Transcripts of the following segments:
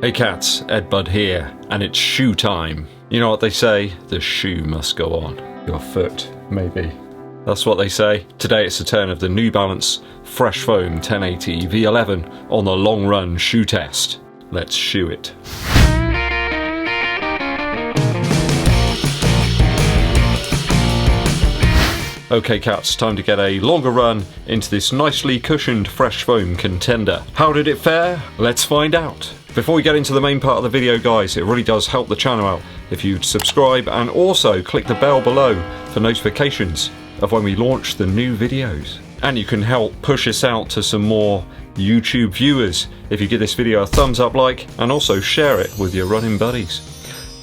Hey cats, EDDBUD here, and it's shoe time. You know what they say, the shoe must go on. Your foot, maybe. That's what they say. Today it's the turn of the New Balance Fresh Foam 1080 V11 on the long run shoe test. Let's shoe it. Okay cats, time to get a longer run into this nicely cushioned Fresh Foam contender. How did it fare? Let's find out. Before we get into the main part of the video guys, it really does help the channel out if you'd subscribe and also click the bell below for notifications of when we launch the new videos. And you can help push us out to some more YouTube viewers if you give this video a thumbs up like and also share it with your running buddies.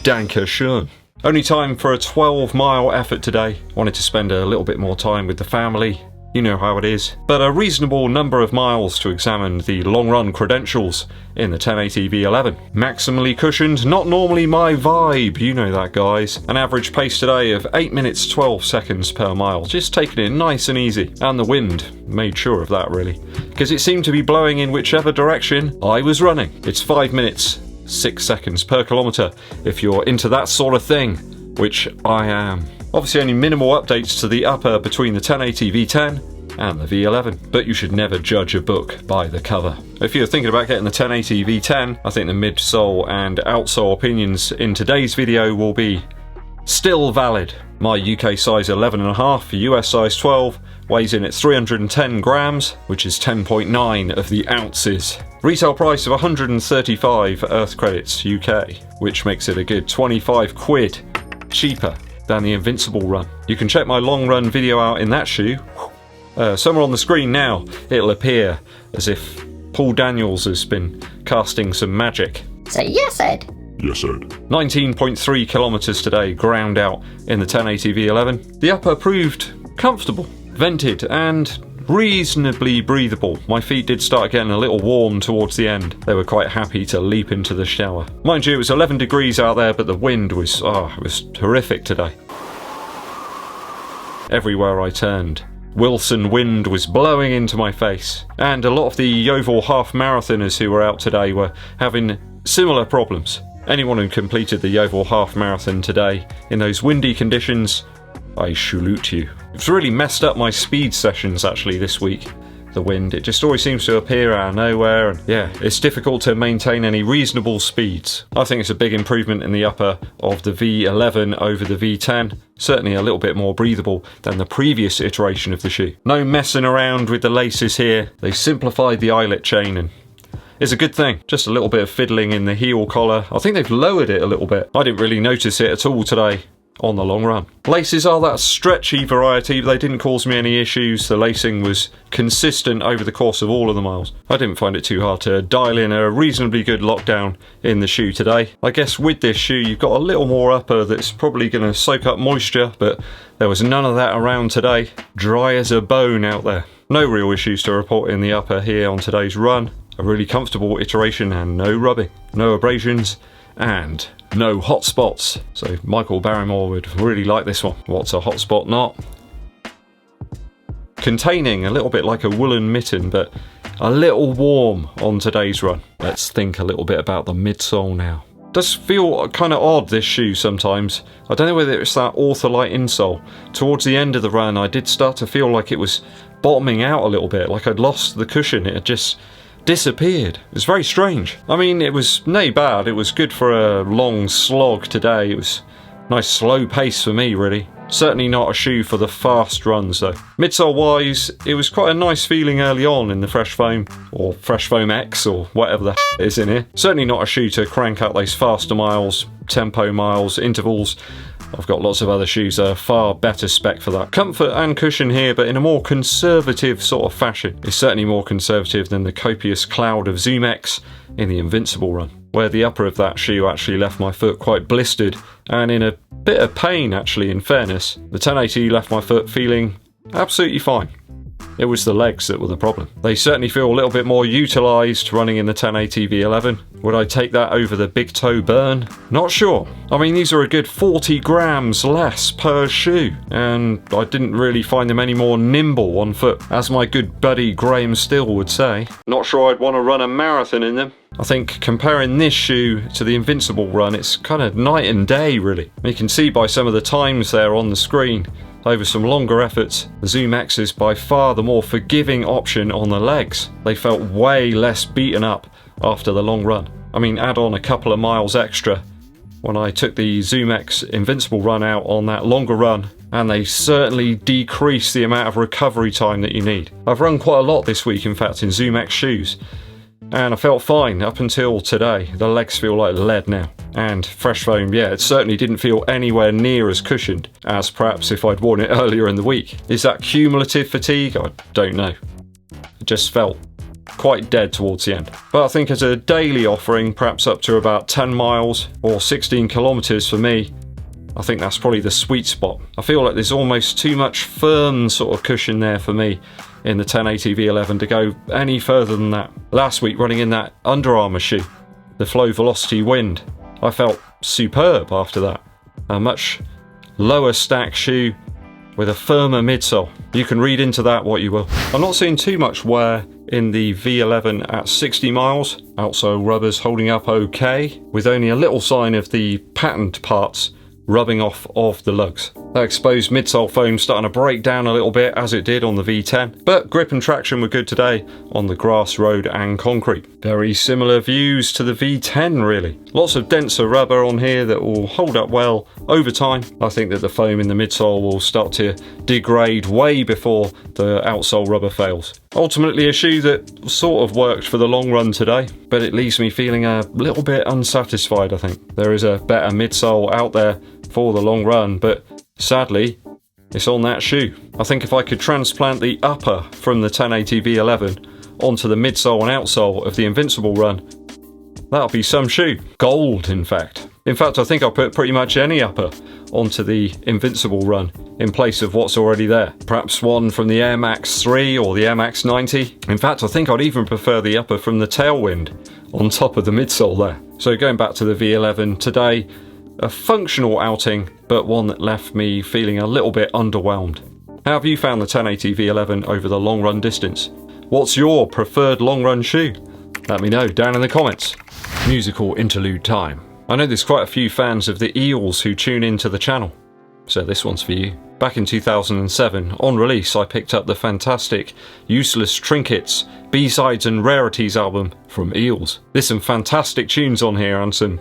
Danke schön. Only time for a 12-mile effort today. Wanted to spend a little bit more time with the family. You know how it is. But a reasonable number of miles to examine the long run credentials in the 1080 V11. Maximally cushioned, not normally my vibe, you know that guys. An average pace today of 8 minutes 12 seconds per mile, just taking it nice and easy. And the wind made sure of that really, because it seemed to be blowing in whichever direction I was running. It's 5 minutes 6 seconds per kilometre if you're into that sort of thing, which I am. Obviously only minimal updates to the upper between the 1080 V10 and the V11, but you should never judge a book by the cover. If you're thinking about getting the 1080 V10, I think the midsole and outsole opinions in today's video will be still valid. My UK size 11.5, US size 12, weighs in at 310 grams, which is 10.9 of the ounces. Retail price of 135 Earth credits UK, which makes it a good 25 quid cheaper than the Invincible run. You can check my long run video out in that shoe. Somewhere on the screen now, it'll appear as if Paul Daniels has been casting some magic. Say yes, Ed. Yes, Ed. 19.3 kilometres today, ground out in the 1080 V11. The upper proved comfortable, vented and reasonably breathable. My feet did start getting a little warm towards the end. They were quite happy to leap into the shower. Mind you, it was 11 degrees out there, but the wind was, it was horrific today. Everywhere I turned, Wilson wind was blowing into my face. And a lot of the Yeovil half marathoners who were out today were having similar problems. Anyone who completed the Yeovil half marathon today in those windy conditions, I salute you. It's really messed up my speed sessions actually this week. The wind, it just always seems to appear out of nowhere, and yeah, it's difficult to maintain any reasonable speeds. I think it's a big improvement in the upper of the V11 over the V10. Certainly a little bit more breathable than the previous iteration of the shoe. No messing around with the laces here. They simplified the eyelet chain and it's a good thing. Just a little bit of fiddling in the heel collar. I think they've lowered it a little bit. I didn't really notice it at all today on the long run. Laces are that stretchy variety, but they didn't cause me any issues. The lacing was consistent over the course of all of the miles. I didn't find it too hard to dial in a reasonably good lockdown in the shoe today. I guess with this shoe you've got a little more upper that's probably going to soak up moisture, but there was none of that around today. Dry as a bone out there. No real issues to report in the upper here on today's run. A really comfortable iteration and no rubbing, no abrasions, and no hot spots. So Michael Barrymore would really like this one. What's a hot spot not? Containing a little bit like a woolen mitten, but a little warm on today's run. Let's think a little bit about the midsole now. Does feel kind of odd, this shoe, sometimes. I don't know whether it's that Ortholite insole. Towards the end of the run I did start to feel like it was bottoming out a little bit, like I'd lost the cushion. It had just disappeared. It was very strange. I mean, it was no bad. It was good for a long slog today. It was a nice slow pace for me, really. Certainly not a shoe for the fast runs, though. Midsole wise, it was quite a nice feeling early on in the Fresh Foam, or Fresh Foam X, or whatever the it is in here. Certainly not a shoe to crank out those faster miles, tempo miles, intervals. I've got lots of other shoes that are far better spec for that. Comfort and cushion here, but in a more conservative sort of fashion. It's certainly more conservative than the copious cloud of Zoom X in the Invincible run, where the upper of that shoe actually left my foot quite blistered and in a bit of pain actually, in fairness. The 1080 left my foot feeling absolutely fine. It was the legs that were the problem. They certainly feel a little bit more utilised running in the 1080 V11. Would I take that over the big toe burn? Not sure. I mean, these are a good 40 grams less per shoe, and I didn't really find them any more nimble on foot, as my good buddy Graham Still would say. Not sure I'd want to run a marathon in them. I think comparing this shoe to the Invincible run, it's kind of night and day really. You can see by some of the times there on the screen, over some longer efforts, the Zoom X is by far the more forgiving option on the legs. They felt way less beaten up after the long run. I mean, add on a couple of miles extra when I took the Zoom X Invincible run out on that longer run, and they certainly decrease the amount of recovery time that you need. I've run quite a lot this week, in fact, in Zoom X shoes, and I felt fine up until today. The legs feel like lead now. And fresh foam, yeah, it certainly didn't feel anywhere near as cushioned as perhaps if I'd worn it earlier in the week. Is that cumulative fatigue? I don't know. It just felt quite dead towards the end. But I think as a daily offering, perhaps up to about 10 miles or 16 kilometers for me, I think that's probably the sweet spot. I feel like there's almost too much firm sort of cushion there for me in the 1080 V11 to go any further than that. Last week running in that Under Armour shoe, the Flow Velocity Wind, I felt superb after that. A much lower stack shoe with a firmer midsole. You can read into that what you will. I'm not seeing too much wear in the V11 at 60 miles. Outsole rubbers holding up okay, with only a little sign of the patterned parts rubbing off of the lugs. That exposed midsole foam starting to break down a little bit as it did on the V10, but grip and traction were good today on the grass, road and concrete. Very similar views to the V10 really. Lots of denser rubber on here that will hold up well over time. I think that the foam in the midsole will start to degrade way before the outsole rubber fails. Ultimately a shoe that sort of worked for the long run today, but it leaves me feeling a little bit unsatisfied. I think there is a better midsole out there for the long run, but sadly it's on that shoe. I think if I could transplant the upper from the 1080 V11 onto the midsole and outsole of the Invincible run, that'll be some shoe. Gold, in fact. In fact, I think I'll put pretty much any upper onto the Invincible run in place of what's already there. Perhaps one from the Air Max 3 or the Air Max 90. In fact, I think I'd even prefer the upper from the Tailwind on top of the midsole there. So going back to the V11 today, a functional outing, but one that left me feeling a little bit underwhelmed. How have you found the 1080 V11 over the long run distance? What's your preferred long run shoe? Let me know down in the comments. Musical interlude time. I know there's quite a few fans of the Eels who tune into the channel, so this one's for you. Back in 2007, on release, I picked up the fantastic Useless Trinkets, B-Sides and Rarities album from Eels. There's some fantastic tunes on here and some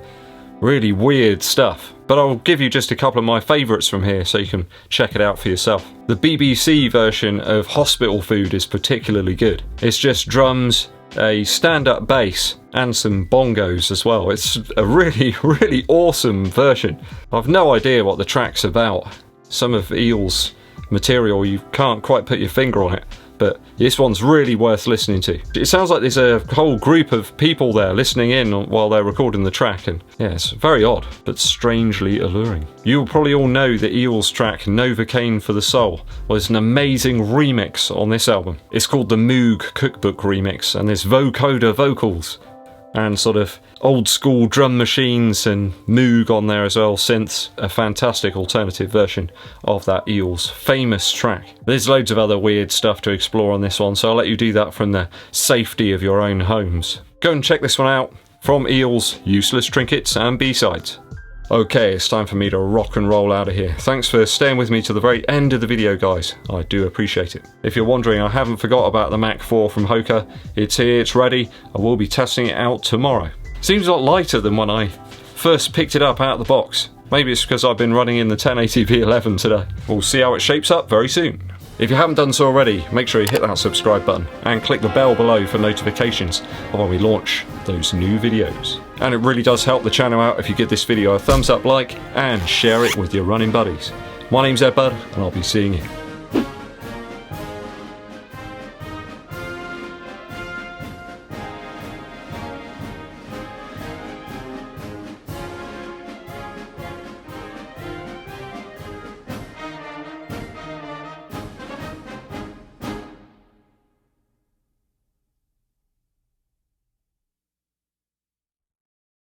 really weird stuff, but I'll give you just a couple of my favourites from here so you can check it out for yourself. The BBC version of Hospital Food is particularly good. It's just drums, a stand-up bass and some bongos as well. It's a really awesome version. I've no idea what the track's about. Some of Eel's material, you can't quite put your finger on it, but this one's really worth listening to. It sounds like there's a whole group of people there listening in while they're recording the track, and yeah, it's very odd but strangely alluring. You'll probably all know the Eels track Novocaine for the Soul. Well, there's an amazing remix on this album. It's called the Moog Cookbook Remix, and there's vocoder vocals and sort of old school drum machines and Moog on there as well, synths. A fantastic alternative version of that Eels famous track. There's loads of other weird stuff to explore on this one, so I'll let you do that from the safety of your own homes. Go and check this one out from Eels, Useless Trinkets and B-Sides. Okay, it's time for me to rock and roll out of here. Thanks for staying with me to the very end of the video, guys. I do appreciate it. If you're wondering, I haven't forgot about the Mach 4 from Hoka. It's here, it's ready. I will be testing it out tomorrow. Seems a lot lighter than when I first picked it up out of the box. Maybe it's because I've been running in the 1080 V11 today. We'll see how it shapes up very soon. If you haven't done so already, make sure you hit that subscribe button and click the bell below for notifications of when we launch those new videos. And it really does help the channel out if you give this video a thumbs up, like, and share it with your running buddies. My name's EDDBUD, and I'll be seeing you